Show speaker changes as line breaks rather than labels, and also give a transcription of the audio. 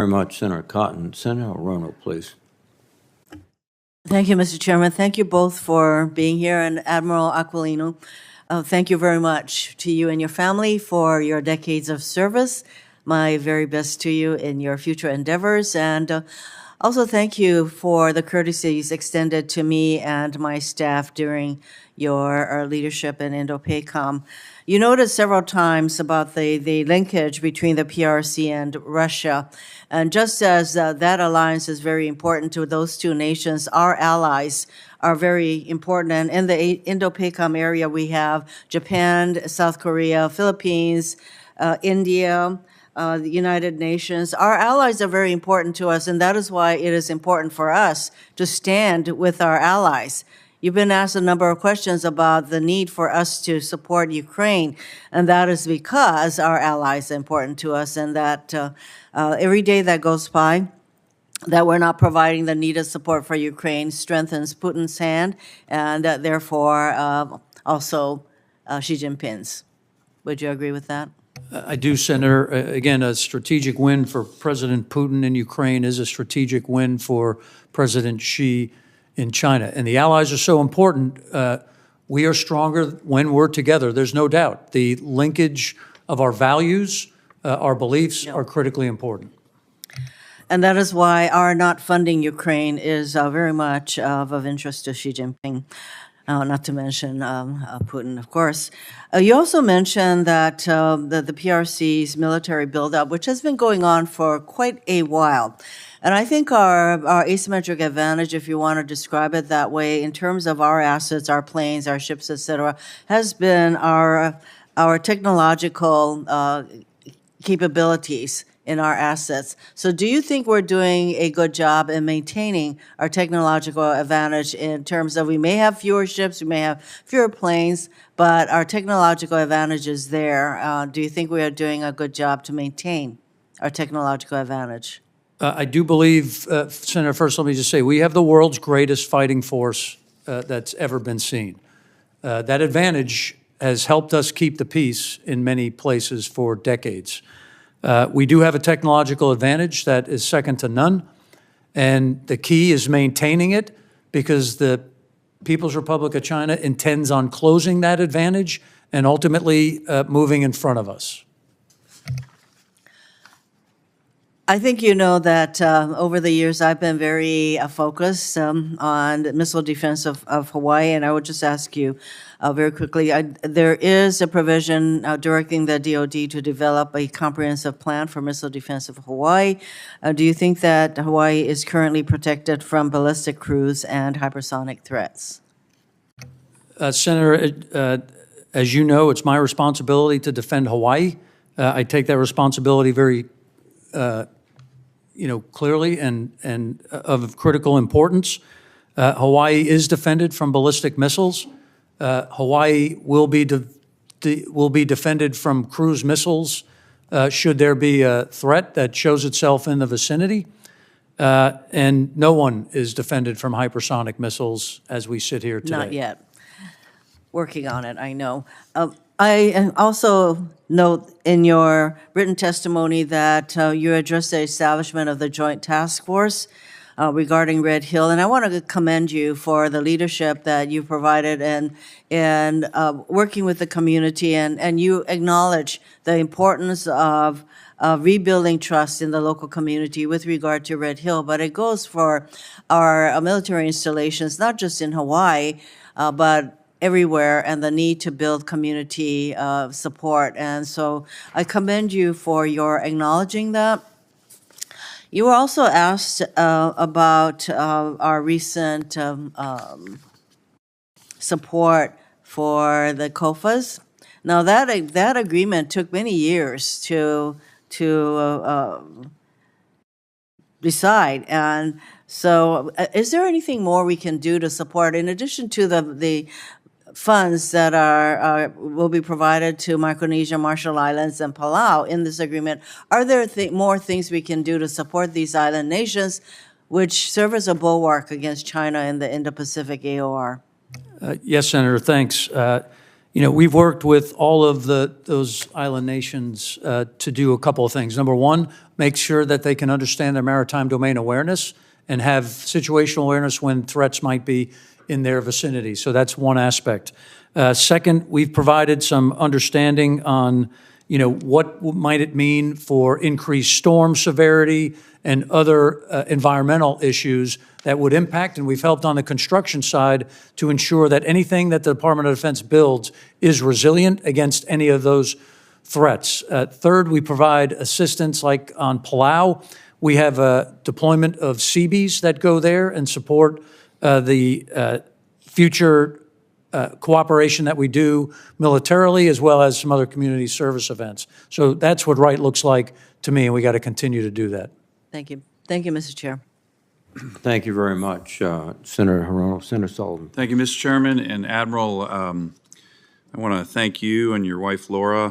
Very much, Senator Cotton. Senator Hirono, please.
Thank you, Mr. Chairman. Thank you both for being here, and Admiral Aquilino, thank you very much to you and your family for your decades of service. My very best to you in your future endeavors, and also thank you for the courtesies extended to me and my staff during your leadership in Indo-PACOM. You noted several times about the linkage between the PRC and Russia. And just as that alliance is very important to those two nations, our allies are very important. And in the Indo-PACOM area, we have Japan, South Korea, Philippines, India, the United Nations. Our allies are very important to us, and that is why it is important for us to stand with our allies. You've been asked a number of questions about the need for us to support Ukraine, and that is because our allies are important to us, and that every day that goes by that we're not providing the needed support for Ukraine strengthens Putin's hand, and therefore also Xi Jinping's. Would you agree with that?
I do, Senator. Again, a strategic win for President Putin in Ukraine is a strategic win for President Xi in China. And the allies are so important. We are stronger when we're together. There's no doubt. The linkage of our values, our beliefs are critically important.
And that is why our not funding Ukraine is very much of interest to Xi Jinping. Not to mention Putin, of course. You also mentioned that the PRC's military buildup, which has been going on for quite a while. And I think our asymmetric advantage, if you want to describe it that way, in terms of our assets, our planes, our ships, et cetera, has been our technological capabilities in our assets. So do you think we're doing a good job in maintaining our technological advantage in terms of we may have fewer ships, we may have fewer planes, but our technological advantage is there? Do you think we are doing a good job to maintain our technological advantage?
I do believe, Senator, first let me just say, we have the world's greatest fighting force that's ever been seen. That advantage has helped us keep the peace in many places for decades. We do have a technological advantage that is second to none, and the key is maintaining it because the People's Republic of China intends on closing that advantage and ultimately moving in front of us.
I think you know that over the years I've been very focused on the missile defense of Hawaii, and I would just ask you very quickly, there is a provision directing the DoD to develop a comprehensive plan for missile defense of Hawaii. Do you think that Hawaii is currently protected from ballistic cruise and hypersonic threats?
Senator, as you know, it's my responsibility to defend Hawaii. I take that responsibility very clearly and of critical importance. Hawaii is defended from ballistic missiles. Hawaii will be defended from cruise missiles should there be a threat that shows itself in the vicinity. And no one is defended from hypersonic missiles as we sit here today.
Not yet. Working on it, I know. I also note in your written testimony that you addressed the establishment of the Joint Task Force regarding Red Hill, and I want to commend you for the leadership that you provided and working with the community, and you acknowledge the importance of rebuilding trust in the local community with regard to Red Hill, but it goes for our military installations, not just in Hawaii, but everywhere, and the need to build community support. And so I commend you for your acknowledging that. You were also asked about our recent support for the COFAs. Now that agreement took many years to decide, and so is there anything more we can do to support in addition to the funds that will be provided to Micronesia, Marshall Islands, and Palau in this agreement? Are there more things we can do to support these island nations, which serve as a bulwark against China in the Indo-Pacific AOR?
Yes, Senator, thanks. We've worked with all of those island nations to do a couple of things. Number one, make sure that they can understand their maritime domain awareness and have situational awareness when threats might be in their vicinity. So that's one aspect. Second, we've provided some understanding on, what might it mean for increased storm severity and other environmental issues that would impact, and we've helped on the construction side to ensure that anything that the Department of Defense builds is resilient against any of those threats. Third, we provide assistance like on Palau. We have a deployment of Seabees that go there and support the future cooperation that we do militarily, as well as some other community service events. So that's what right looks like to me, and we got to continue to do that.
Thank you. Thank you, Mr. Chair.
Thank you very much, Senator Hirono. Senator Sullivan.
Thank you, Mr. Chairman. And Admiral, I want to thank you and your wife, Laura,